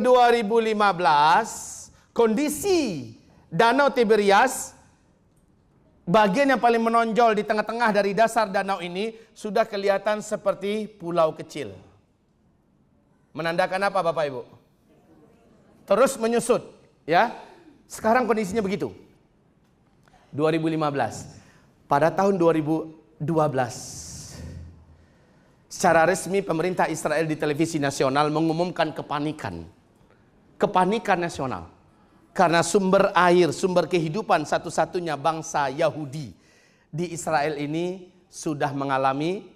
2015, kondisi Danau Tiberias, bagian yang paling menonjol di tengah-tengah dari dasar danau ini sudah kelihatan seperti pulau kecil. Menandakan apa Bapak Ibu? Terus menyusut, ya. Sekarang kondisinya begitu. 2015. Pada tahun 2012, secara resmi pemerintah Israel di televisi nasional mengumumkan kepanikan. Kepanikan nasional. Karena sumber air, sumber kehidupan satu-satunya bangsa Yahudi di Israel ini sudah mengalami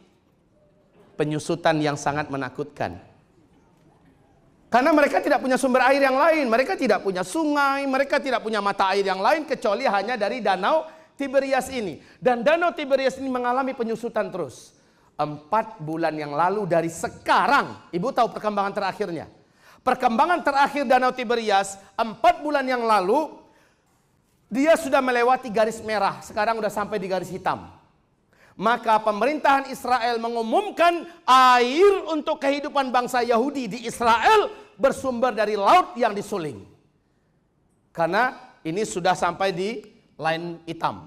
penyusutan yang sangat menakutkan. Karena mereka tidak punya sumber air yang lain, mereka tidak punya sungai, mereka tidak punya mata air yang lain kecuali hanya dari Danau Tiberias ini. Dan Danau Tiberias ini mengalami penyusutan terus. 4 bulan yang lalu dari sekarang, Ibu tahu perkembangan terakhirnya. Perkembangan terakhir Danau Tiberias 4 bulan yang lalu, dia sudah melewati garis merah, sekarang sudah sampai di garis hitam. Maka pemerintahan Israel mengumumkan air untuk kehidupan bangsa Yahudi di Israel bersumber dari laut yang disuling. Karena ini sudah sampai di line hitam.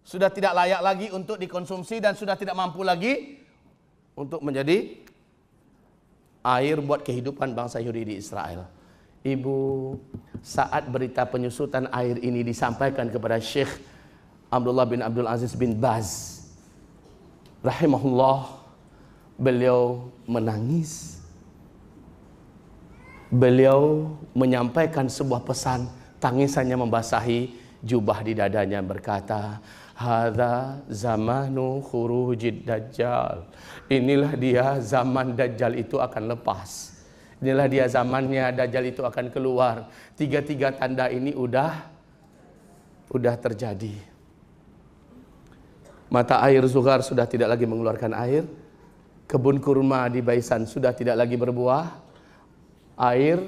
Sudah tidak layak lagi untuk dikonsumsi dan sudah tidak mampu lagi untuk menjadi air buat kehidupan bangsa Yahudi di Israel. Ibu, saat berita penyusutan air ini disampaikan kepada Syekh Abdullah bin Abdul Aziz bin Baz rahimahullah, beliau menangis. Beliau menyampaikan sebuah pesan, tangisannya membasahi jubah di dadanya, berkata, hadza zamanu khurujid dajjal. Inilah dia zaman dajjal itu akan lepas. Inilah dia zamannya dajjal itu akan keluar. 3 tanda ini udah terjadi. Mata air Zuhar sudah tidak lagi mengeluarkan air. Kebun kurma di Baisan sudah tidak lagi berbuah. Air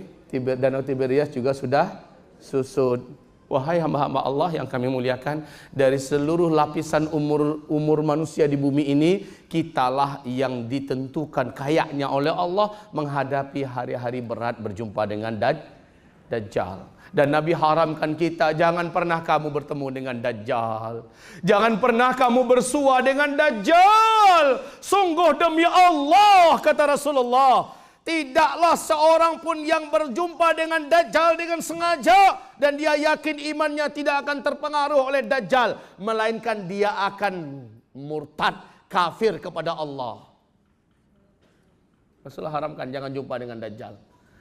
Danau Tiberias juga sudah susut. Wahai hamba-hamba Allah yang kami muliakan, dari seluruh lapisan umur manusia di bumi ini, kitalah yang ditentukan kayaknya oleh Allah menghadapi hari-hari berat berjumpa dengan Dajjal. Dan Nabi haramkan kita, jangan pernah kamu bertemu dengan Dajjal. Jangan pernah kamu bersua dengan Dajjal. Sungguh demi Allah, kata Rasulullah, tidaklah seorang pun yang berjumpa dengan Dajjal dengan sengaja dan dia yakin imannya tidak akan terpengaruh oleh Dajjal, melainkan dia akan murtad, kafir kepada Allah. Rasulullah haramkan jangan jumpa dengan Dajjal.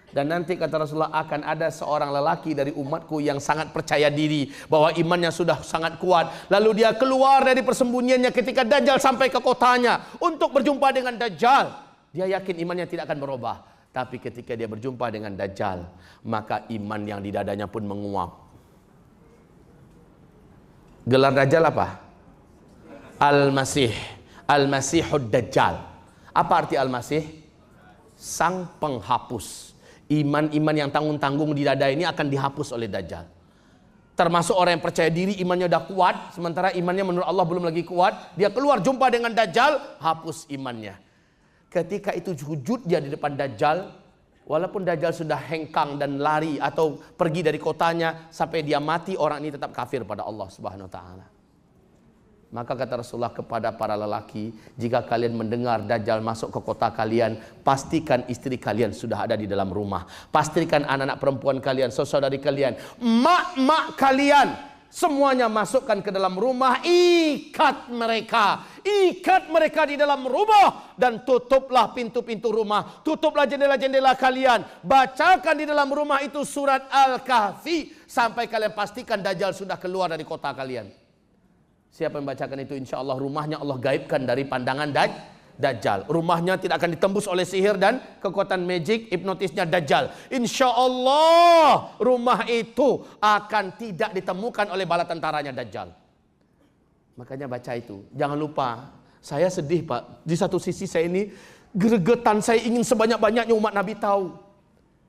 Dan nanti kata Rasulullah akan ada seorang lelaki dari umatku yang sangat percaya diri bahwa imannya sudah sangat kuat. Lalu dia keluar dari persembunyiannya ketika Dajjal sampai ke kotanya untuk berjumpa dengan Dajjal. Dia yakin imannya tidak akan berubah. Tapi ketika dia berjumpa dengan Dajjal, maka iman yang di dadanya pun menguap. Gelar Dajjal apa? Al-Masih. Al-Masihud Dajjal. Apa arti Al-Masih? Sang penghapus. Iman-iman yang tanggung-tanggung di dada ini akan dihapus oleh Dajjal. Termasuk orang yang percaya diri imannya udah kuat, sementara imannya menurut Allah belum lagi kuat. Dia keluar jumpa dengan Dajjal, hapus imannya. Ketika itu sujud dia di depan Dajjal, walaupun Dajjal sudah hengkang dan lari atau pergi dari kotanya sampai dia mati, orang ini tetap kafir pada Allah Subhanahu wa taala. Maka kata Rasulullah kepada para lelaki, jika kalian mendengar Dajjal masuk ke kota kalian, pastikan istri kalian sudah ada di dalam rumah. Pastikan anak-anak perempuan kalian, saudari kalian, mak-mak kalian, semuanya masukkan ke dalam rumah, ikat mereka di dalam rumah dan tutuplah pintu-pintu rumah, tutuplah jendela-jendela kalian, bacakan di dalam rumah itu surat Al-Kahfi sampai kalian pastikan Dajjal sudah keluar dari kota kalian. Siapa yang membacakan itu, insya Allah rumahnya Allah gaibkan dari pandangan Dajjal. Rumahnya tidak akan ditembus oleh sihir dan kekuatan magic hipnotisnya Dajjal. Insya Allah rumah itu akan tidak ditemukan oleh bala tentaranya Dajjal. Makanya baca itu. Jangan lupa, saya sedih Pak. Di satu sisi saya ini gregetan, saya ingin sebanyak-banyaknya umat Nabi tahu.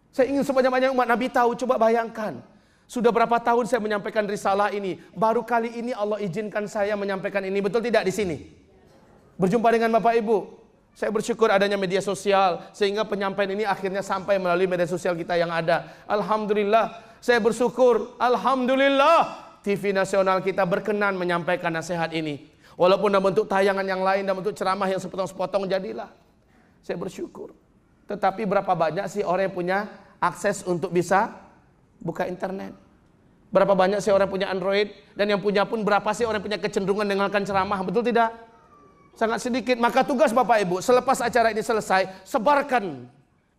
Saya ingin sebanyak-banyaknya umat Nabi tahu. Coba bayangkan. Sudah berapa tahun saya menyampaikan risalah ini. Baru kali ini Allah izinkan saya menyampaikan ini. Betul tidak di sini? Berjumpa dengan Bapak Ibu. Saya bersyukur adanya media sosial, sehingga penyampaian ini akhirnya sampai melalui media sosial kita yang ada. Alhamdulillah, saya bersyukur. Alhamdulillah, TV nasional kita berkenan menyampaikan nasihat ini. Walaupun dalam bentuk tayangan yang lain, dalam bentuk ceramah yang sepotong-sepotong, jadilah. Saya bersyukur. Tetapi berapa banyak sih orang yang punya akses untuk bisa buka internet? Berapa banyak sih orang yang punya Android? Dan yang punya pun berapa sih orang yang punya kecenderungan dengarkan ceramah? Betul tidak? Sangat sedikit. Maka tugas Bapak Ibu, selepas acara ini selesai, sebarkan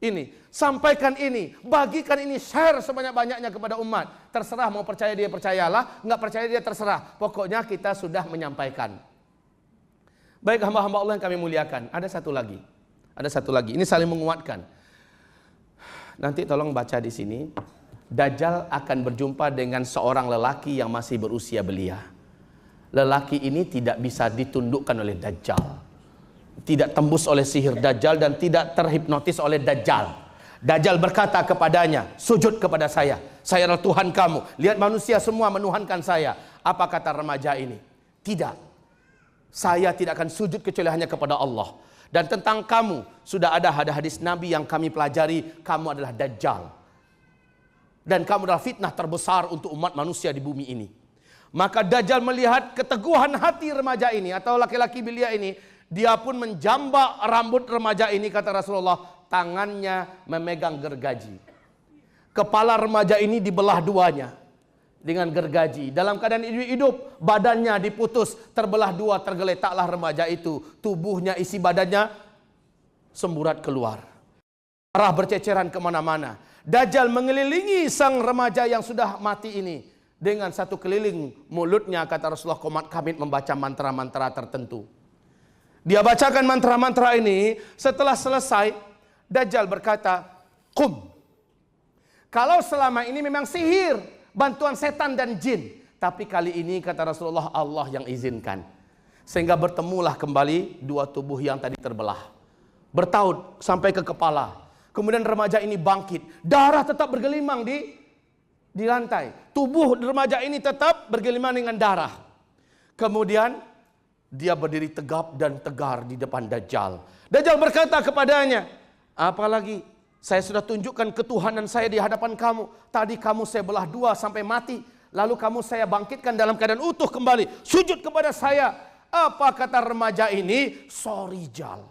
ini, sampaikan ini, bagikan ini, share sebanyak-banyaknya kepada umat. Terserah mau percaya dia percayalah, nggak percaya dia terserah. Pokoknya kita sudah menyampaikan. Baik hamba-hamba Allah yang kami muliakan, ada satu lagi. Ini saling menguatkan. Nanti tolong baca di sini. Dajjal akan berjumpa dengan seorang lelaki yang masih berusia belia. Lelaki ini tidak bisa ditundukkan oleh Dajjal, tidak tembus oleh sihir Dajjal, dan tidak terhipnotis oleh Dajjal. Dajjal berkata kepadanya, sujud kepada saya adalah Tuhan kamu. Lihat manusia semua menuhankan saya. Apa kata remaja ini? Tidak, saya tidak akan sujud kecuali hanya kepada Allah. Dan tentang kamu, sudah ada hadis Nabi yang kami pelajari, kamu adalah Dajjal. Dan kamu adalah fitnah terbesar untuk umat manusia di bumi ini. Maka Dajjal melihat keteguhan hati remaja ini atau laki-laki belia ini, dia pun menjambak rambut remaja ini, kata Rasulullah, tangannya memegang gergaji. Kepala remaja ini dibelah duanya dengan gergaji. Dalam keadaan hidup, badannya diputus, terbelah dua, tergeletaklah remaja itu. Tubuhnya, isi badannya semburat keluar. Darah berceceran kemana-mana. Dajjal mengelilingi sang remaja yang sudah mati ini. Dengan satu keliling mulutnya, kata Rasulullah, komat kamit membaca mantra-mantra tertentu. Dia bacakan mantra-mantra ini. Setelah selesai, Dajjal berkata, "Qum." Kalau selama ini memang sihir, bantuan setan dan jin, tapi kali ini, kata Rasulullah, Allah yang izinkan. Sehingga bertemulah kembali dua tubuh yang tadi terbelah. Bertaut sampai ke kepala. Kemudian remaja ini bangkit. Darah tetap bergelimang di lantai. Tubuh remaja ini tetap bergelimang dengan darah. Kemudian dia berdiri tegap dan tegar di depan Dajjal. Dajjal berkata kepadanya, apalagi saya sudah tunjukkan ketuhanan saya di hadapan kamu. Tadi kamu saya belah dua sampai mati, lalu kamu saya bangkitkan dalam keadaan utuh kembali. Sujud kepada saya. Apa kata remaja ini? Sorry Jal,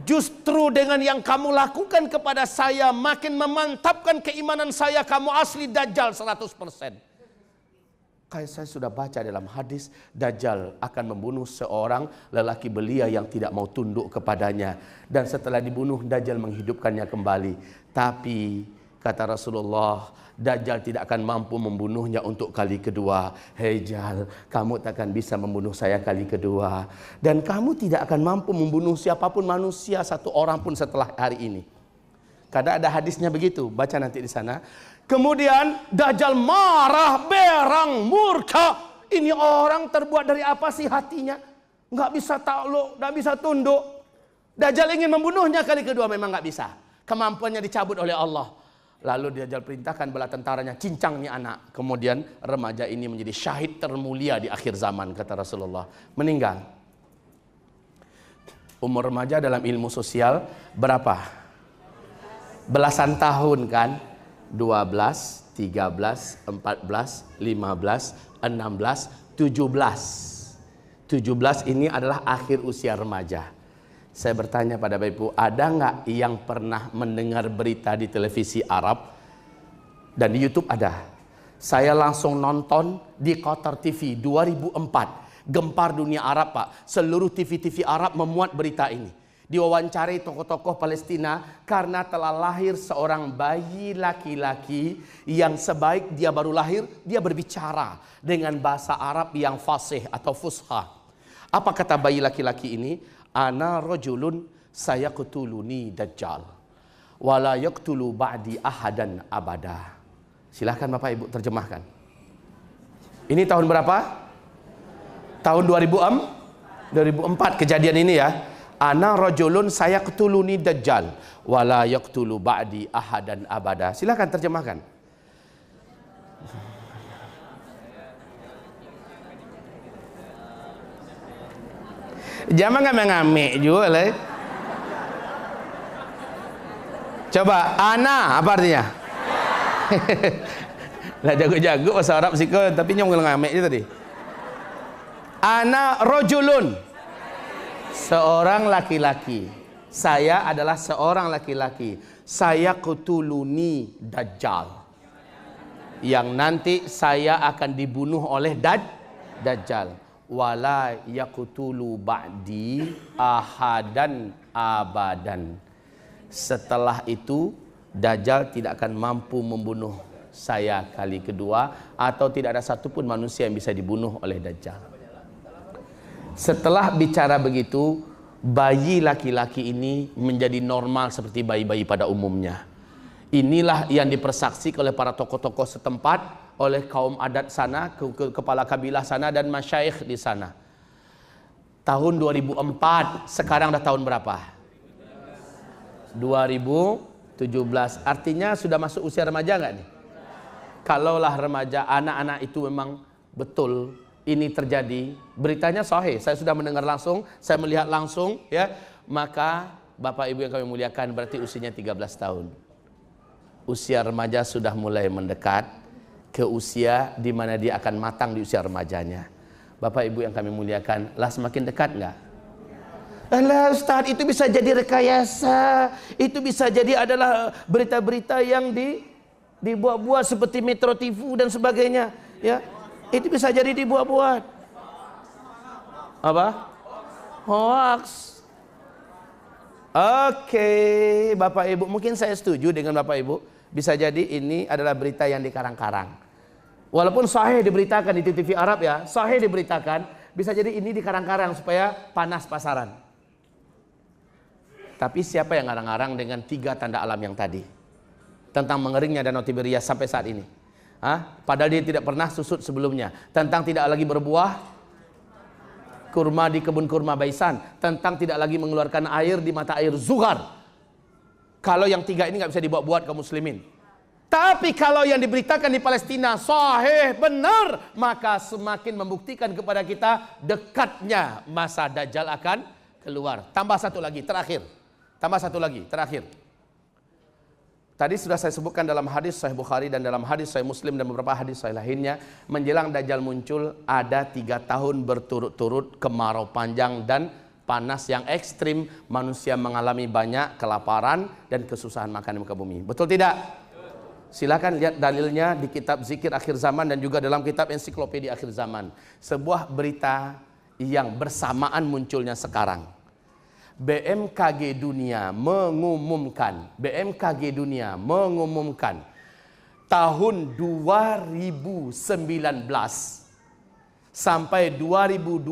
justru dengan yang kamu lakukan kepada saya makin memantapkan keimanan saya, kamu asli Dajjal 100%. Kayak saya sudah baca dalam hadis, Dajjal akan membunuh seorang lelaki belia yang tidak mau tunduk kepadanya. Dan setelah dibunuh, Dajjal menghidupkannya kembali. Tapi kata Rasulullah, Dajjal tidak akan mampu membunuhnya untuk kali kedua. Hei Jal, kamu takkan bisa membunuh saya kali kedua. Dan kamu tidak akan mampu membunuh siapapun manusia, satu orang pun setelah hari ini. Karena ada hadisnya begitu, baca nanti di sana. Kemudian Dajjal marah, berang, murka. Ini orang terbuat dari apa sih hatinya? Nggak bisa takluk, nggak bisa tunduk. Dajjal ingin membunuhnya kali kedua, memang nggak bisa. Kemampuannya dicabut oleh Allah. Lalu Dajjal perintahkan bala tentaranya, cincang nih anak. Kemudian remaja ini menjadi syahid termulia di akhir zaman, kata Rasulullah. Meninggal. Umur remaja dalam ilmu sosial berapa? Belasan tahun kan? 12, 13, 14, 15, 16, 17. 17 ini adalah akhir usia remaja. Saya bertanya pada Bapak Ibu, ada nggak yang pernah mendengar berita di televisi Arab? Dan di YouTube ada. Saya langsung nonton di Qatar TV 2004. Gempar dunia Arab, Pak. Seluruh TV-TV Arab memuat berita ini. Diwawancari tokoh-tokoh Palestina karena telah lahir seorang bayi laki-laki yang sebaik dia baru lahir, dia berbicara dengan bahasa Arab yang fasih atau fusha. Apa kata bayi laki-laki ini? Ana rajulun sayaqtuluni Dajjal wala yaqtulu ba'di ahadan abada. Silahkan Bapak Ibu terjemahkan. Ini tahun berapa? Tahun 2004 kejadian ini ya. Ana rajulun sayaqtuluni Dajjal wala yaqtulu ba'di ahadan abada. Silahkan terjemahkan. Jangan ngame-ngame juga lah. Coba, ana apa artinya? Lah jago-jago bahasa Arab sih kau, tapi nyong ngame aja tadi. Ana rojulun, seorang laki-laki. Saya adalah seorang laki-laki. Saya kutuluni Dajjal, yang nanti saya akan dibunuh oleh Dajjal. Wala yakutulu ba'di ahadan abadan. Setelah itu Dajjal tidak akan mampu membunuh saya kali kedua, atau tidak ada satupun manusia yang bisa dibunuh oleh Dajjal. Setelah bicara begitu, bayi laki-laki ini menjadi normal seperti bayi-bayi pada umumnya. Inilah yang dipersaksikan oleh para tokoh-tokoh setempat, oleh kaum adat sana, kepala kabilah sana dan masyayikh di sana. Tahun 2004, sekarang dah tahun berapa? 2017. Artinya sudah masuk usia remaja nggak nih? Kalaulah remaja, anak-anak itu memang betul ini terjadi, beritanya sahih, saya sudah mendengar langsung, saya melihat langsung, ya, maka Bapak Ibu yang kami muliakan, berarti usianya 13 tahun. Usia remaja sudah mulai mendekat ke usia di mana dia akan matang di usia remajanya. Bapak Ibu yang kami muliakan, lah semakin dekat nggak? Alah Ustaz, itu bisa jadi rekayasa, itu bisa jadi adalah berita-berita yang dibuat-buat seperti Metro TV dan sebagainya, ya. Itu bisa jadi dibuat-buat. Apa? Hoax. Oke, Bapak Ibu, mungkin saya setuju dengan Bapak Ibu. Bisa jadi ini adalah berita yang dikarang-karang. Walaupun sahih diberitakan di TV Arab, ya, sahih diberitakan, bisa jadi ini dikarang-karang supaya panas pasaran. Tapi siapa yang ngarang-ngarang dengan 3 tanda alam yang tadi? Tentang mengeringnya Danau Tiberias sampai saat ini. Padahal dia tidak pernah susut sebelumnya. Tentang tidak lagi berbuah kurma di kebun kurma Baisan. Tentang tidak lagi mengeluarkan air di mata air Zuhar. Kalau yang 3 ini nggak bisa dibuat-buat kaum muslimin. Tapi kalau yang diberitakan di Palestina sahih benar, maka semakin membuktikan kepada kita dekatnya masa Dajjal akan keluar. Tambah satu lagi, terakhir. Tambah satu lagi, terakhir. Tadi sudah saya sebutkan dalam hadis Sahih Bukhari dan dalam hadis Sahih Muslim dan beberapa hadis Sahih lainnya, menjelang Dajjal muncul ada 3 tahun berturut-turut kemarau panjang dan panas yang ekstrim. Manusia mengalami banyak kelaparan dan kesusahan makan di muka bumi. Betul tidak? Silakan lihat dalilnya di kitab Zikir Akhir Zaman dan juga dalam kitab Ensiklopedia Akhir Zaman. Sebuah berita yang bersamaan munculnya sekarang. BMKG Dunia mengumumkan tahun 2019 sampai 2022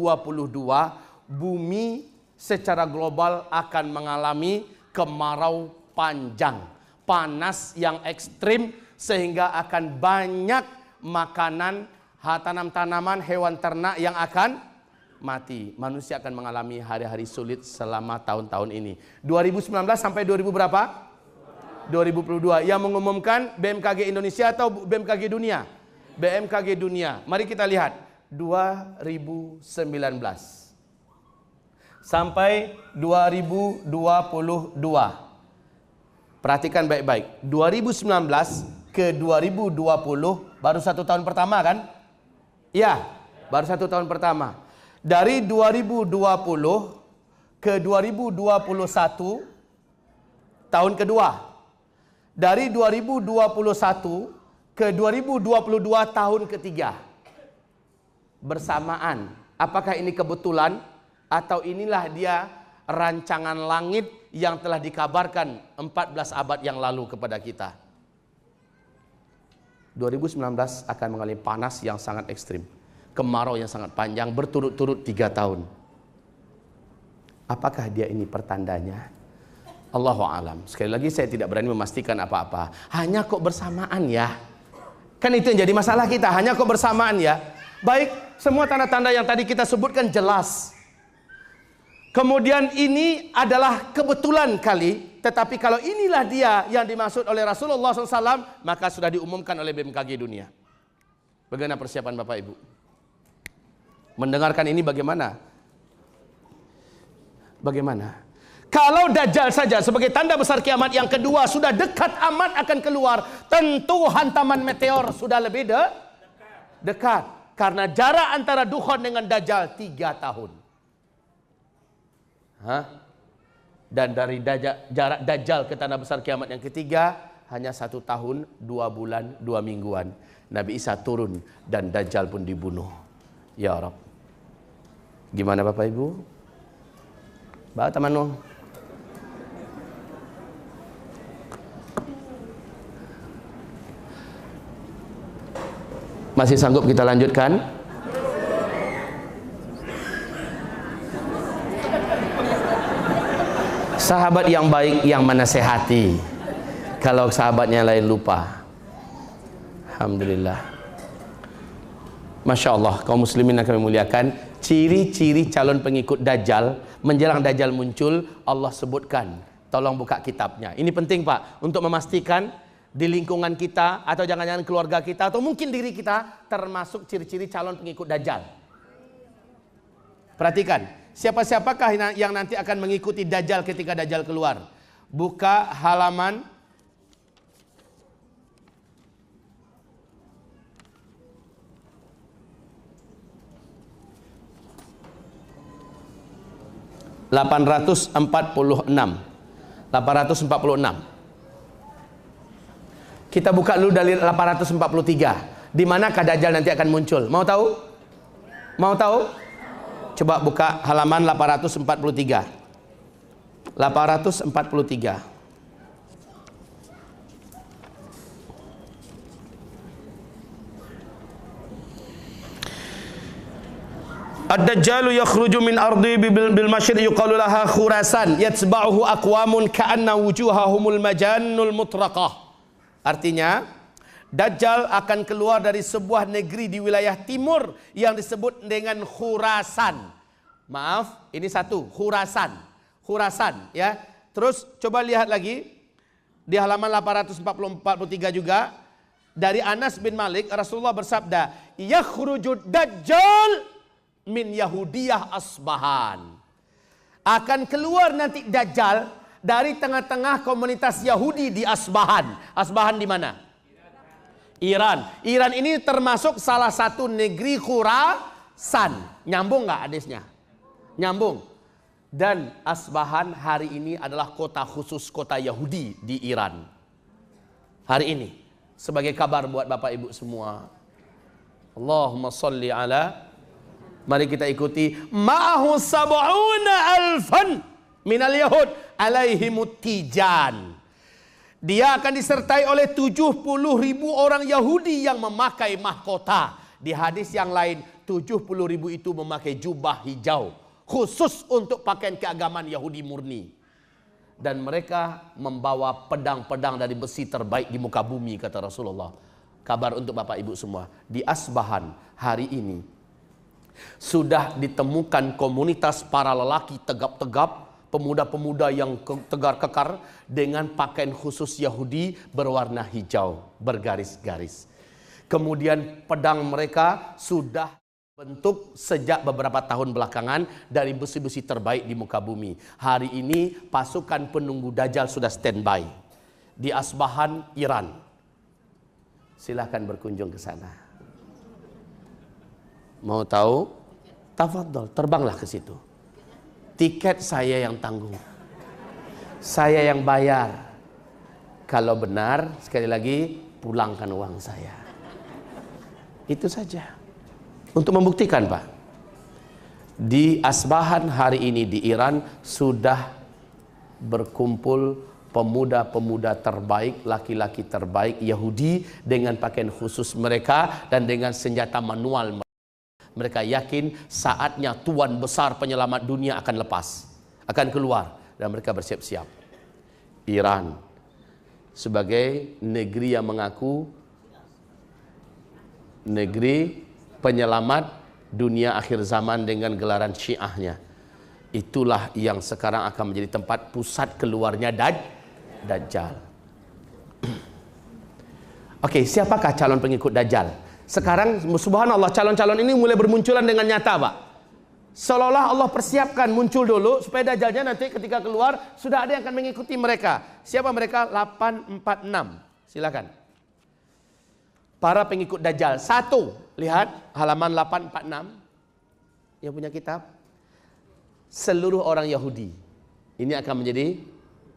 bumi secara global akan mengalami kemarau panjang, panas yang ekstrim, sehingga akan banyak makanan, tanam-tanaman, hewan ternak yang akan mati. Manusia akan mengalami hari-hari sulit selama tahun-tahun ini. 2019 sampai 2000 berapa? 2022. Yang mengumumkan BMKG Indonesia atau BMKG Dunia? BMKG Dunia. Mari kita lihat 2019 sampai 2022. Perhatikan baik-baik. 2019 ke 2020 baru 1 tahun pertama kan? Iya, baru 1 tahun pertama. Dari 2020 ke 2021 tahun kedua. Dari 2021 ke 2022 tahun ketiga. Bersamaan. Apakah ini kebetulan atau inilah dia rancangan langit yang telah dikabarkan 14 abad yang lalu kepada kita? 2019 akan mengalami panas yang sangat ekstrim. Kemarau yang sangat panjang berturut-turut 3 tahun. Apakah dia ini pertandanya? Allahu a'lam. Sekali lagi saya tidak berani memastikan apa-apa. Hanya kok bersamaan ya. Kan itu yang jadi masalah kita. Hanya kok bersamaan ya. Baik, semua tanda-tanda yang tadi kita sebutkan jelas. Kemudian ini adalah kebetulan kali. Tetapi kalau inilah dia yang dimaksud oleh Rasulullah SAW, maka sudah diumumkan oleh BMKG Dunia. Bagaimana persiapan Bapak Ibu? Mendengarkan ini bagaimana? Bagaimana? Kalau Dajjal saja sebagai tanda besar kiamat yang kedua sudah dekat amat akan keluar, tentu hantaman meteor sudah lebih dekat. Karena jarak antara Dukhon dengan Dajjal 3 tahun. Dan dari jarak Dajjal ke tanda besar kiamat yang ketiga hanya 1 tahun, 2 bulan, 2 mingguan. Nabi Isa turun dan Dajjal pun dibunuh. Ya Rabb. Gimana Bapak Ibu? Bawa teman. Masih sanggup kita lanjutkan? Sahabat yang baik yang menasehati, kalau sahabatnya lain lupa. Alhamdulillah. Masya Allah, kaum muslimin yang kami muliakan, ciri-ciri calon pengikut Dajjal menjelang Dajjal muncul Allah sebutkan. Tolong buka kitabnya. Ini penting Pak, untuk memastikan di lingkungan kita atau jangan-jangan keluarga kita atau mungkin diri kita termasuk ciri-ciri calon pengikut Dajjal. Perhatikan, siapa-siapakah yang nanti akan mengikuti Dajjal ketika Dajjal keluar? Buka halaman 846. Kita buka dulu dari 843. Di manakah Dajjal nanti akan muncul? Mau tahu? Mau tahu? Coba buka halaman 843. 843. Ad-Dajjalu yakhruju min ardi bil masyriq yuqalu laha Khurasan yatba'uhu aqwamun ka'anna wujuhahumul majannul mutraqah. Artinya, Dajjal akan keluar dari sebuah negeri di wilayah timur yang disebut dengan Khurasan. Maaf, ini satu, Khurasan. Khurasan ya. Terus coba lihat lagi di halaman 843 juga, dari Anas bin Malik Rasulullah bersabda, "Yakhruju Dajjal min Yahudiyah Asbahan." Akan keluar nanti Dajjal dari tengah-tengah komunitas Yahudi di Asbahan. Asbahan di mana? Iran. Iran ini termasuk salah satu negeri Khurasan. Nyambung nggak hadisnya? Nyambung. Dan Asbahan hari ini adalah kota khusus, kota Yahudi di Iran. Hari ini. Sebagai kabar buat Bapak Ibu semua. Allahumma salli ala. Mari kita ikuti. Ma'ahu sab'una alfan minal Yahud alaihimut tijan. Dia akan disertai oleh 70.000 orang Yahudi yang memakai mahkota. Di hadis yang lain 70.000 itu memakai jubah hijau khusus untuk pakaian keagamaan Yahudi murni. Dan mereka membawa pedang-pedang dari besi terbaik di muka bumi, kata Rasulullah. Kabar untuk Bapak Ibu semua, di Asbahan hari ini sudah ditemukan komunitas para lelaki tegap-tegap, pemuda-pemuda yang tegar kekar dengan pakaian khusus Yahudi berwarna hijau bergaris-garis. Kemudian pedang mereka sudah bentuk sejak beberapa tahun belakangan dari besi-besi terbaik di muka bumi. Hari ini pasukan penunggu Dajjal sudah standby di Asbahan, Iran. Silahkan berkunjung ke sana. Mau tahu? Tafadhol, terbanglah ke situ. Tiket saya yang tanggung. Saya yang bayar. Kalau benar, sekali lagi, pulangkan uang saya. Itu saja. Untuk membuktikan, Pak. Di Asbahan hari ini di Iran sudah berkumpul pemuda-pemuda terbaik, laki-laki terbaik Yahudi dengan pakaian khusus mereka dan dengan senjata manual. Mereka yakin saatnya tuan besar penyelamat dunia akan lepas, akan keluar, dan mereka bersiap-siap. Iran sebagai negeri yang mengaku negeri penyelamat dunia akhir zaman dengan gelaran Syiahnya. Itulah yang sekarang akan menjadi tempat pusat keluarnya Dajjal. Oke, siapakah calon pengikut Dajjal? Sekarang subhanallah calon-calon ini mulai bermunculan dengan nyata, Pak. Seolah-olah Allah persiapkan muncul dulu supaya Dajjalnya nanti ketika keluar sudah ada yang akan mengikuti mereka. Siapa mereka? 846. Silakan. Para pengikut Dajjal. 1, lihat halaman 846. Yang punya kitab. Seluruh orang Yahudi ini akan menjadi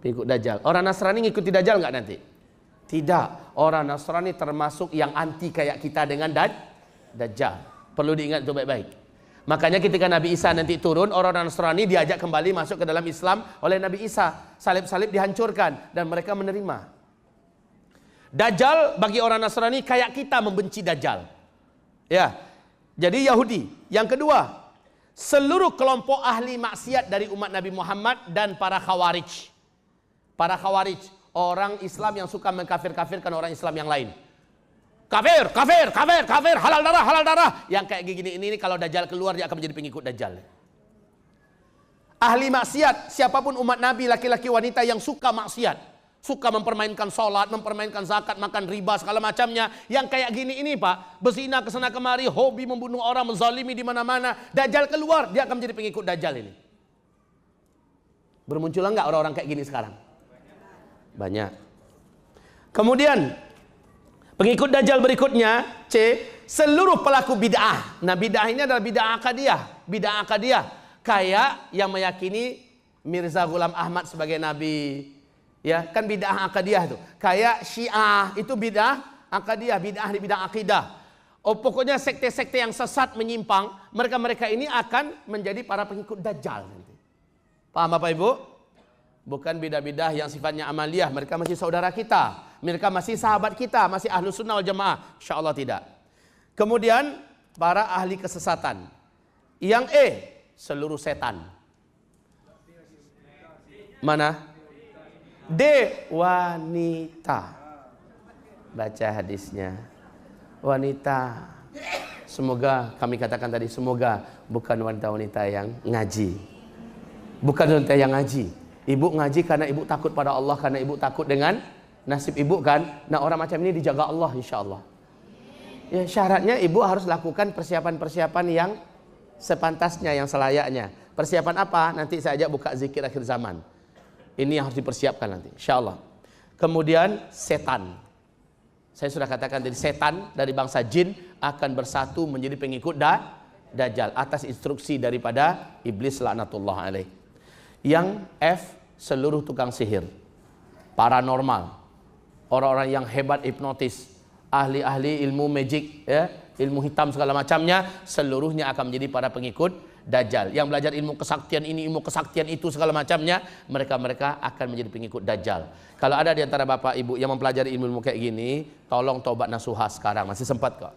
pengikut Dajjal. Orang Nasrani ngikuti Dajjal nggak nanti? Tidak. Orang Nasrani termasuk yang anti kayak kita dengan Dajjal. Perlu diingat itu baik-baik. Makanya ketika Nabi Isa nanti turun, orang Nasrani diajak kembali masuk ke dalam Islam oleh Nabi Isa. Salib-salib dihancurkan dan mereka menerima. Dajjal bagi orang Nasrani kayak kita membenci Dajjal. Ya. Jadi Yahudi. Yang kedua, seluruh kelompok ahli maksiat dari umat Nabi Muhammad dan para Khawarij. Para Khawarij, orang Islam yang suka mengkafir-kafirkan orang Islam yang lain. Kafir, kafir, kafir, kafir, halal darah, halal darah. Yang kayak gini ini kalau Dajjal keluar dia akan menjadi pengikut Dajjal. Ahli maksiat, siapapun umat Nabi, laki-laki wanita yang suka maksiat, suka mempermainkan sholat, mempermainkan zakat, makan riba, segala macamnya. Yang kayak gini ini Pak, berzina kesana kemari, hobi membunuh orang, menzalimi di mana-mana. Dajjal keluar, dia akan menjadi pengikut Dajjal ini. Bermunculan nggak orang-orang kayak gini sekarang? Banyak. Kemudian pengikut Dajjal berikutnya, C, seluruh pelaku bid'ah. Nah, bid'ah ini adalah bid'ah akadiyah. Bid'ah akadiyah. Kayak yang meyakini Mirza Ghulam Ahmad sebagai nabi. Ya, kan bid'ah akadiyah itu. Kayak Syiah, itu bid'ah akadiyah, bid'ah di bid'ah akidah. Oh, pokoknya sekte-sekte yang sesat menyimpang, mereka-mereka ini akan menjadi para pengikut Dajjal nanti. Paham Bapak Ibu? Bukan bidah-bidah yang sifatnya amaliyah. Mereka masih saudara kita. Mereka masih sahabat kita. Masih ahlu sunnah wal jamaah. Insya Allah tidak. Kemudian para ahli kesesatan. Yang E, seluruh setan. Mana? D, wanita. Baca hadisnya. Wanita. Semoga kami katakan tadi, semoga bukan wanita-wanita yang ngaji. Bukan wanita yang ngaji. Ibu ngaji karena ibu takut pada Allah, karena ibu takut dengan nasib ibu kan. Nah, orang macam ini dijaga Allah insya Allah. Ya, syaratnya ibu harus lakukan persiapan-persiapan yang sepantasnya, yang selayaknya. Persiapan apa? Nanti saya ajak buka zikir akhir zaman. Ini yang harus dipersiapkan nanti insya Allah. Kemudian setan. Saya sudah katakan tadi, setan dari bangsa jin akan bersatu menjadi pengikut Dajjal atas instruksi daripada iblis laknatullah alaih. Yang F, seluruh tukang sihir, paranormal, orang-orang yang hebat hipnotis, ahli-ahli ilmu magic, ya, ilmu hitam segala macamnya, seluruhnya akan menjadi para pengikut Dajjal. Yang belajar ilmu kesaktian ini, ilmu kesaktian itu segala macamnya, mereka akan menjadi pengikut Dajjal. Kalau ada di antara Bapak Ibu yang mempelajari ilmu kayak gini, tolong tobat nasuha sekarang, masih sempat kok.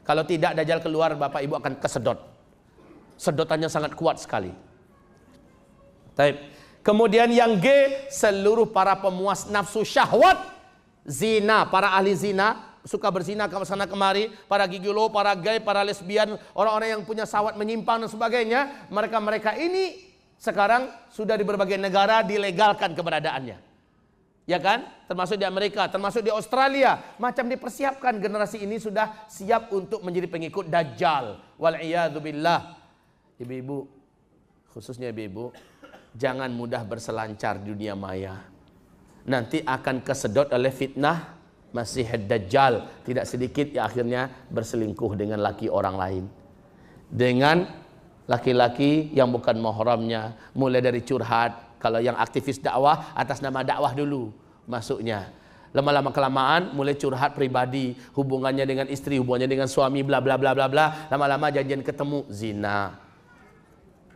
Kalau tidak Dajjal keluar, Bapak Ibu akan kesedot. Sedotannya sangat kuat sekali. Kemudian yang G, seluruh para pemuas nafsu syahwat, zina, para ahli zina, suka berzina ke sana kemari, para gigolo, para gay, para lesbian, orang-orang yang punya syahwat menyimpang dan sebagainya, mereka ini sekarang sudah di berbagai negara dilegalkan keberadaannya. Ya kan? Termasuk di Amerika, termasuk di Australia, macam dipersiapkan generasi ini sudah siap untuk menjadi pengikut Dajjal. Wal'iyadzubillah. Ibu-ibu, khususnya ibu-ibu, jangan mudah berselancar di dunia maya. Nanti akan kesedot oleh fitnah Masih Dajjal. Tidak sedikit yang akhirnya berselingkuh dengan laki orang lain, dengan laki-laki yang bukan mahramnya. Mulai dari curhat, kalau yang aktivis dakwah atas nama dakwah dulu masuknya. Lama-lama kelamaan mulai curhat pribadi, hubungannya dengan istri, hubungannya dengan suami, bla bla bla bla bla. Lama-lama janjian ketemu, zina.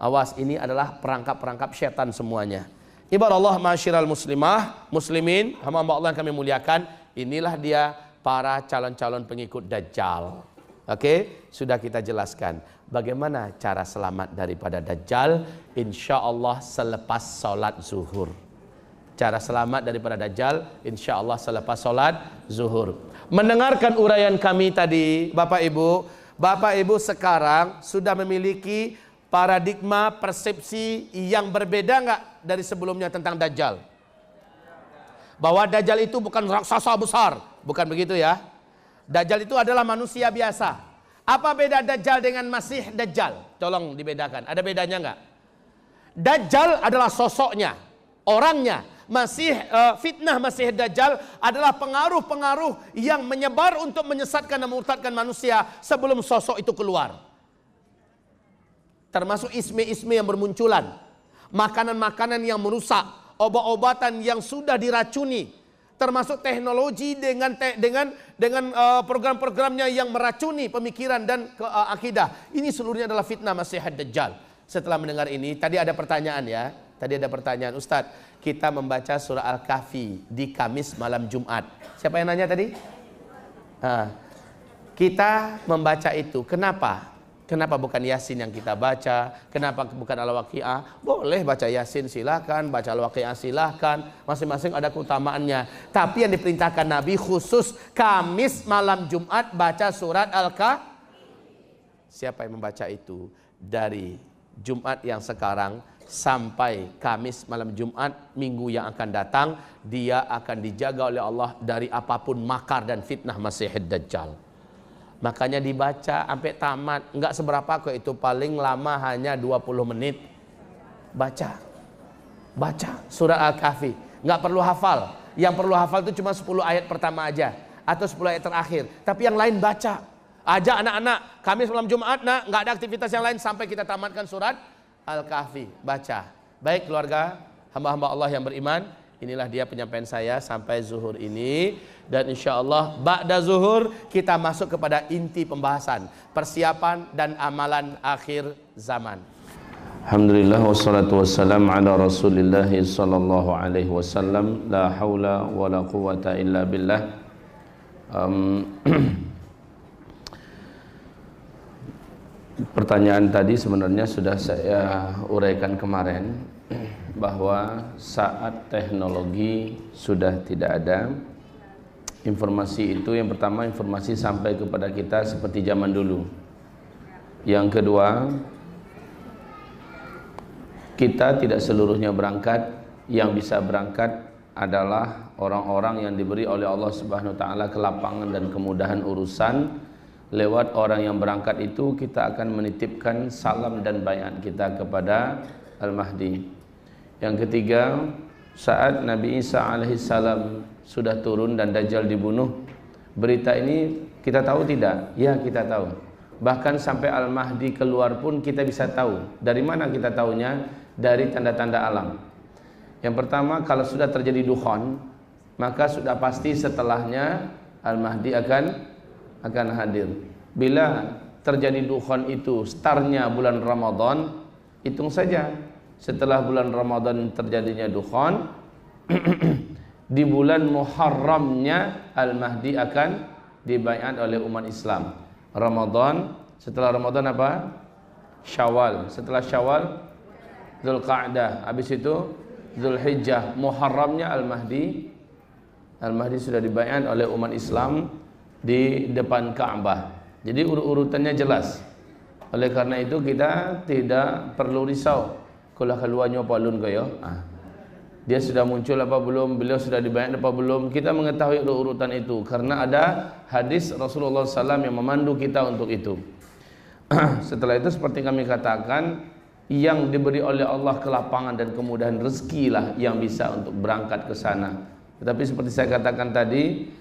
Awas, ini adalah perangkap-perangkap syaitan semuanya. Ibarat Allah ma'asyiral muslimah, muslimin, hamba Allah yang kami muliakan, inilah dia para calon-calon pengikut Dajjal. Oke, sudah kita jelaskan bagaimana cara selamat daripada Dajjal. Insya Allah selepas sholat zuhur. Cara selamat daripada Dajjal insya Allah selepas sholat zuhur. Mendengarkan uraian kami tadi, Bapak Ibu sekarang sudah memiliki paradigma persepsi yang berbeda nggak dari sebelumnya tentang Dajjal? Bahwa Dajjal itu bukan raksasa besar, bukan begitu ya. Dajjal itu adalah manusia biasa. Apa beda Dajjal dengan Masih Dajjal? tolong dibedakan. Ada bedanya nggak? Dajjal adalah sosoknya, orangnya. Fitnah Masih Dajjal adalah pengaruh-pengaruh yang menyebar untuk menyesatkan dan memurtadkan manusia sebelum sosok itu keluar. Termasuk isme-isme yang bermunculan, makanan-makanan yang merusak, obat-obatan yang sudah diracuni, termasuk teknologi dengan program-programnya yang meracuni pemikiran dan akidah. Ini seluruhnya adalah fitnah Masih Dajjal. Setelah mendengar ini, tadi ada pertanyaan ya. Tadi ada pertanyaan, Ustadz, kita membaca surah Al-Kahfi di Kamis malam Jumat. Siapa yang nanya tadi? Kita membaca itu, kenapa? Kenapa bukan Yasin yang kita baca? Kenapa bukan Al-Waqi'ah? Boleh baca Yasin silahkan, baca Al-Waqi'ah silahkan. Masing-masing ada keutamaannya. Tapi yang diperintahkan Nabi khusus Kamis malam Jumat baca surat Al-Kahfi. Siapa yang membaca itu dari Jumat yang sekarang sampai Kamis malam Jumat minggu yang akan datang, dia akan dijaga oleh Allah dari apapun makar dan fitnah Masih Dajjal. Makanya dibaca sampai tamat, enggak seberapa kok itu, paling lama hanya 20 menit. Baca surah Al-Kahfi, enggak perlu hafal. Yang perlu hafal itu cuma 10 ayat pertama aja atau 10 ayat terakhir. Tapi yang lain baca. Ajak anak-anak, Kamis malam Jumat nak, enggak ada aktivitas yang lain sampai kita tamatkan surat Al-Kahfi, baca. Baik keluarga, hamba-hamba Allah yang beriman, inilah dia penyampaian saya sampai zuhur ini. Dan insya Allah ba'da zuhur kita masuk kepada inti pembahasan, persiapan dan amalan akhir zaman. Alhamdulillah wassalatu wassalamu ala Rasulillah sallallahu alaihi wasallam. La haula wala quwata illa billah. Pertanyaan tadi sebenarnya sudah saya uraikan kemarin, bahwa saat teknologi sudah tidak ada, informasi itu yang pertama, informasi sampai kepada kita seperti zaman dulu. Yang kedua, kita tidak seluruhnya berangkat. Yang bisa berangkat adalah orang-orang yang diberi oleh Allah Subhanahu wa taala kelapangan dan kemudahan urusan. Lewat orang yang berangkat itu kita akan menitipkan salam dan bayat kita kepada Al-Mahdi. Yang ketiga, saat Nabi Isa alaihissalam sudah turun dan Dajjal dibunuh, berita ini kita tahu tidak? Ya, kita tahu. Bahkan sampai Al-Mahdi keluar pun kita bisa tahu. Dari mana kita tahunya? Dari tanda-tanda alam. Yang pertama, kalau sudah terjadi dukhon, maka sudah pasti setelahnya Al-Mahdi akan hadir. Bila terjadi dukhon itu startnya bulan Ramadan, hitung saja setelah bulan Ramadan terjadinya dukhon, di bulan Muharramnya Al-Mahdi akan dibaiat oleh umat Islam. Ramadan, setelah Ramadan apa? Syawal, setelah Syawal Dzulqa'dah, habis itu Dzulhijjah, Muharramnya Al-Mahdi sudah dibaiat oleh umat Islam di depan Ka'bah. Jadi urutannya jelas. Oleh karena itu kita tidak perlu risau. Kalau keluarnya apa ulun kaya? Dia sudah muncul apa belum? Beliau sudah dibaiat apa belum? Kita mengetahui urutan itu karena ada hadis Rasulullah SAW yang memandu kita untuk itu. Setelah itu seperti kami katakan, yang diberi oleh Allah kelapangan dan kemudahan rezeki lah yang bisa untuk berangkat ke sana. Tetapi seperti saya katakan tadi,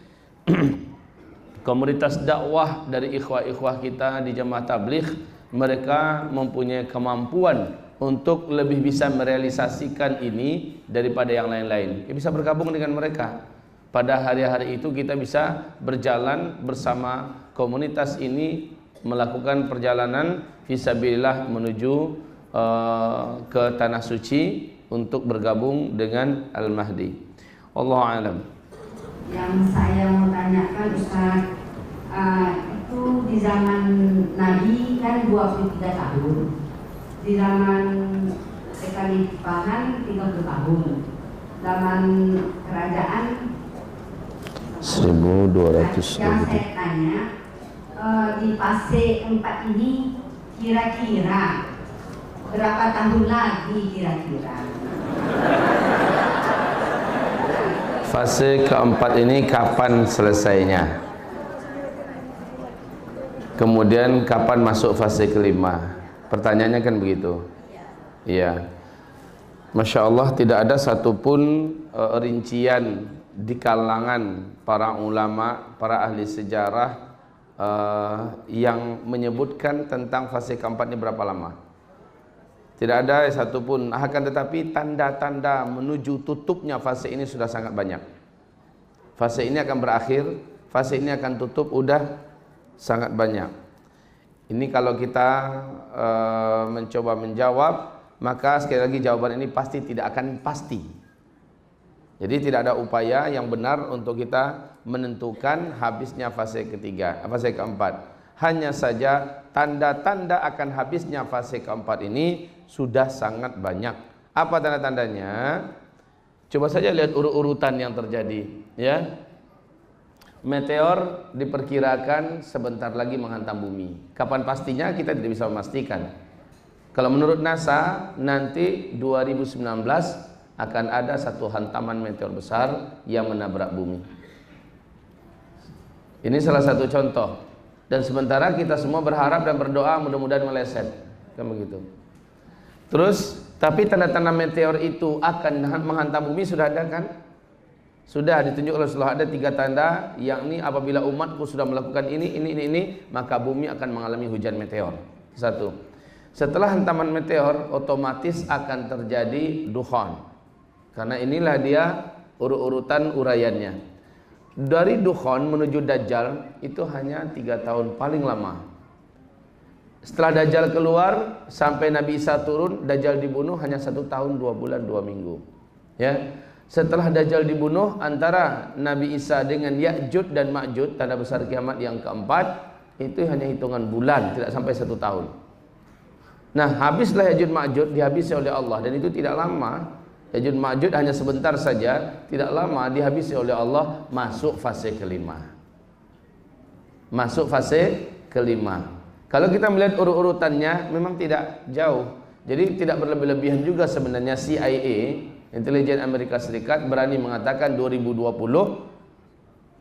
komunitas dakwah dari ikhwah-ikhwah kita di Jamaah Tabligh, mereka mempunyai kemampuan untuk lebih bisa merealisasikan ini daripada yang lain-lain. Kita bisa bergabung dengan mereka. Pada hari-hari itu kita bisa berjalan bersama komunitas ini, melakukan perjalanan fisabilillah menuju ke Tanah Suci untuk bergabung dengan Al-Mahdi. Allahu a'lam. Yang saya mau tanyakan Ustaz, itu di zaman Nabi kan 23 tahun, di zaman kekhalifahan 30 tahun, zaman kerajaan 1200. Yang saya tanya, di fase 4 ini kira-kira berapa tahun lagi kira-kira? Fase keempat ini kapan selesainya? Kemudian kapan masuk fase kelima? Pertanyaannya kan begitu. Iya. Masya Allah, tidak ada satupun rincian di kalangan para ulama, para ahli sejarah yang menyebutkan tentang fase keempat ini berapa lama. Tidak ada satupun. Akan tetapi tanda-tanda menuju tutupnya fase ini sudah sangat banyak. Fase ini akan berakhir, fase ini akan tutup, udah sangat banyak. Ini kalau kita mencoba menjawab, maka sekali lagi jawaban ini pasti tidak akan pasti. Jadi tidak ada upaya yang benar untuk kita menentukan habisnya fase ketiga, fase keempat. Hanya saja tanda-tanda akan habisnya fase keempat ini sudah sangat banyak. Apa tanda-tandanya? Coba saja lihat urutan yang terjadi, ya. Meteor diperkirakan sebentar lagi menghantam bumi. Kapan pastinya kita tidak bisa memastikan. Kalau menurut NASA nanti 2019 akan ada satu hantaman meteor besar yang menabrak bumi. Ini salah satu contoh. Dan sementara kita semua berharap dan berdoa mudah-mudahan meleset, kan begitu. Terus, tapi tanda-tanda meteor itu akan menghantam bumi sudah ada kan? Sudah ditunjuk oleh Rasulullah, ada 3 tanda, yakni apabila umatku sudah melakukan ini, maka bumi akan mengalami hujan meteor. 1. Setelah hantaman meteor, otomatis akan terjadi dukhan. Karena inilah dia urutan uraiannya. Dari dukhan menuju Dajjal itu hanya 3 tahun paling lama. Setelah Dajjal keluar sampai Nabi Isa turun, Dajjal dibunuh hanya 1 tahun 2 bulan 2 minggu. Ya. Setelah Dajjal dibunuh, antara Nabi Isa dengan Ya'juj dan Ma'juj, tanda besar kiamat yang keempat, itu hanya hitungan bulan, tidak sampai 1 tahun. Nah, habislah Ya'juj Ma'juj, dihabisi oleh Allah, dan itu tidak lama. Ya'juj Ma'juj hanya sebentar saja, tidak lama dihabisi oleh Allah, masuk fase kelima. Masuk fase kelima. Kalau kita melihat urutannya memang tidak jauh. Jadi tidak berlebih-lebihan juga sebenarnya. CIA, intelijen Amerika Serikat, berani mengatakan 2020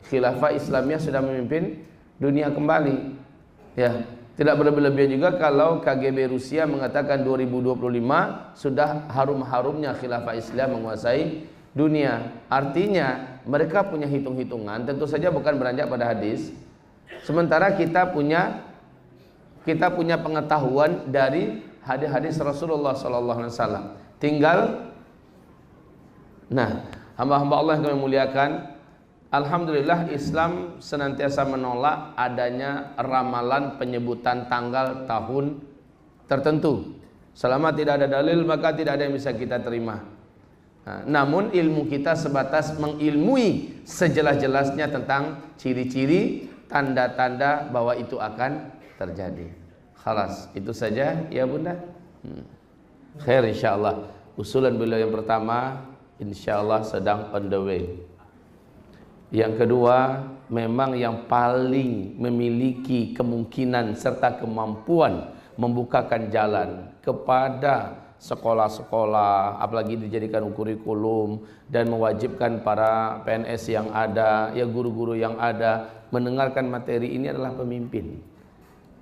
khilafah Islamiyah sudah memimpin dunia kembali. Ya. Tidak berlebih-lebihan juga kalau KGB Rusia mengatakan 2025 sudah harum-harumnya khilafah Islam menguasai dunia. Artinya mereka punya hitung-hitungan, tentu saja bukan beranjak pada hadis. Sementara kita punya pengetahuan dari hadis-hadis Rasulullah SAW. Tinggal, nah, hamba-hamba Allah yang kami muliakan, alhamdulillah Islam senantiasa menolak adanya ramalan penyebutan tanggal tahun tertentu. Selama tidak ada dalil maka tidak ada yang bisa kita terima. Nah, namun ilmu kita sebatas mengilmui sejelas-jelasnya tentang ciri-ciri, tanda-tanda bahwa itu akan terjadi. Khalas, itu saja ya Bunda. Khair insyaallah. Usulan beliau yang pertama insyaallah sedang on the way. Yang kedua, memang yang paling memiliki kemungkinan serta kemampuan membukakan jalan kepada sekolah-sekolah, apalagi dijadikan kurikulum dan mewajibkan para PNS yang ada, ya guru-guru yang ada mendengarkan materi ini adalah pemimpin.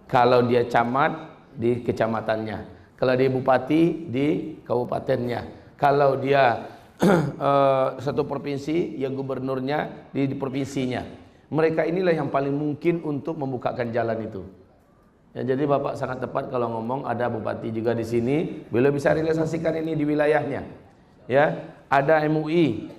Kalau dia camat, di kecamatannya. Kalau dia bupati, di kabupatennya. Kalau dia satu provinsi, ya gubernurnya di provinsinya. Mereka inilah yang paling mungkin untuk membukakan jalan itu. Ya, jadi Bapak sangat tepat kalau ngomong ada bupati juga di sini, beliau bisa realisasikan ini di wilayahnya. Ya, ada MUI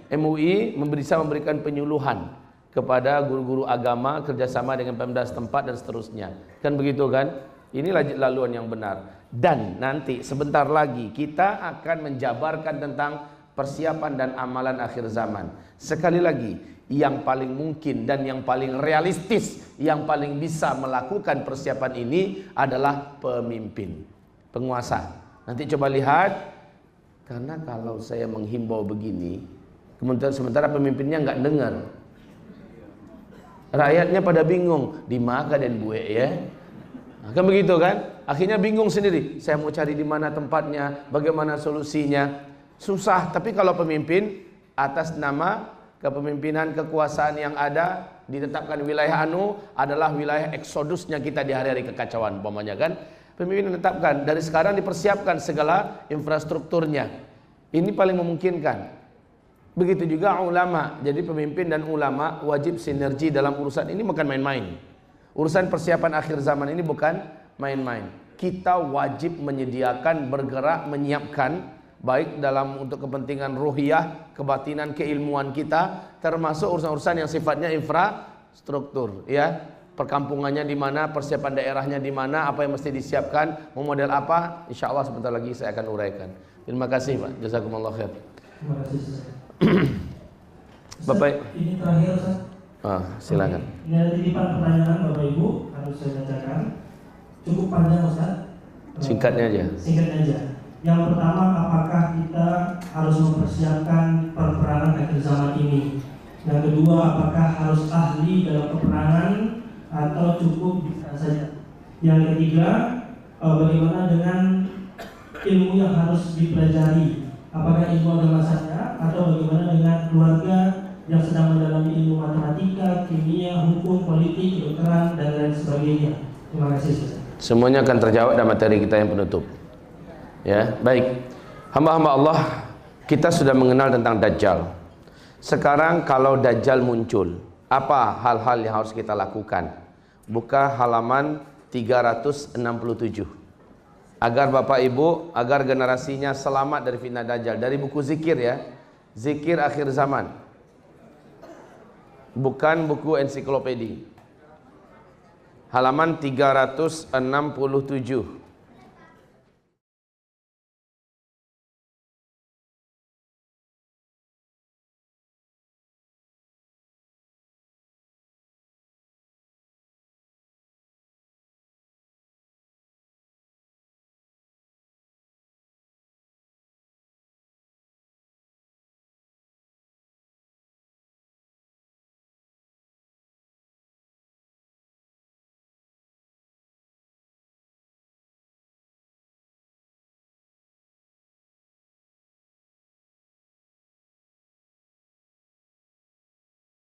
bisa memberikan penyuluhan kepada guru-guru agama kerjasama dengan Pemda setempat dan seterusnya. Kan begitu kan? Inilah laluan yang benar. Dan nanti sebentar lagi kita akan menjabarkan tentang persiapan dan amalan akhir zaman. Sekali lagi, yang paling mungkin dan yang paling realistis, yang paling bisa melakukan persiapan ini adalah pemimpin, penguasa. Nanti coba lihat, karena kalau saya menghimbau begini, kemudian sementara pemimpinnya nggak dengar, rakyatnya pada bingung, di maka dan bue ya. Nah, kan begitu kan? Akhirnya bingung sendiri. Saya mau cari di mana tempatnya, bagaimana solusinya. Susah, tapi kalau pemimpin atas nama kepemimpinan kekuasaan yang ada ditetapkan wilayah anu adalah wilayah eksodusnya kita di hari-hari kekacauan umpamanya kan. Pemimpin menetapkan, dari sekarang dipersiapkan segala infrastrukturnya. Ini paling memungkinkan. Begitu juga ulama. Jadi pemimpin dan ulama wajib sinergi dalam urusan ini, bukan main-main. Urusan persiapan akhir zaman ini bukan main-main. Kita wajib menyediakan, bergerak, menyiapkan, baik dalam untuk kepentingan ruhiyah, kebatinan, keilmuan kita, termasuk urusan-urusan yang sifatnya infrastruktur, ya. Perkampungannya di mana, persiapan daerahnya di mana, apa yang mesti disiapkan, mau model apa, insya Allah sebentar lagi saya akan uraikan. Terima kasih Pak, jazakumullah khair. Terima kasih Ustaz. Bapak, ini terakhir Ustaz. Silakan. Ini ada titipan pertanyaan Bapak Ibu, harus saya bacakan. Cukup panjang Ustaz. Singkatnya aja. Singkatnya aja. Yang pertama, apakah kita harus mempersiapkan perperangan akhir zaman ini? Yang kedua, apakah harus ahli dalam peperangan atau cukup bisa saja? Yang ketiga, bagaimana dengan ilmu yang harus dipelajari? Apakah ilmu agama saja atau bagaimana dengan keluarga yang sedang mendalami ilmu matematika, kimia, hukum, politik, kedokteran dan lain sebagainya? Terima kasih. Semuanya akan terjawab dalam materi kita yang penutup. Ya, baik. Hamba-hamba Allah, kita sudah mengenal tentang Dajjal. Sekarang kalau Dajjal muncul, apa hal-hal yang harus kita lakukan? Buka halaman 367. Agar Bapak Ibu, agar generasinya selamat dari fitnah Dajjal. Dari buku zikir ya, zikir akhir zaman. Bukan buku ensiklopedi. Halaman 367.